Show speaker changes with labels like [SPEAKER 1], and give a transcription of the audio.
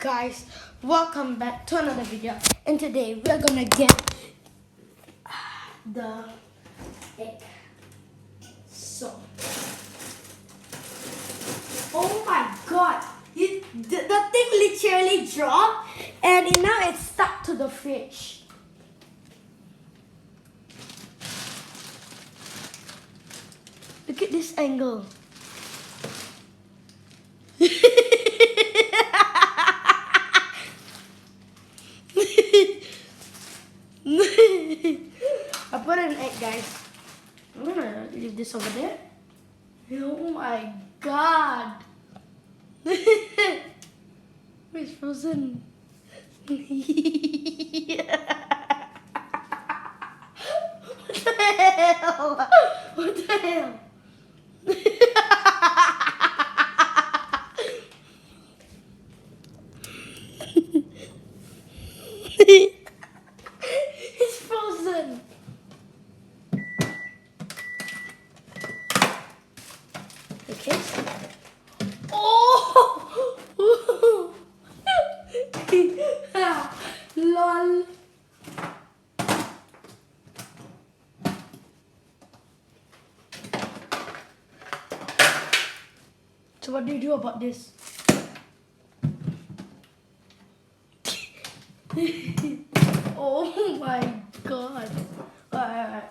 [SPEAKER 1] guys, welcome back to another video, and today we're gonna get the egg. So, oh my god, the thing literally dropped and now it's stuck to the fridge. Look at this angle. I put an egg, guys. I'm gonna leave this over there. Oh my god! It's frozen. What the hell? What the hell? It's frozen. Okay. Oh! Lol. So what do you do about this? Oh my god. Alright.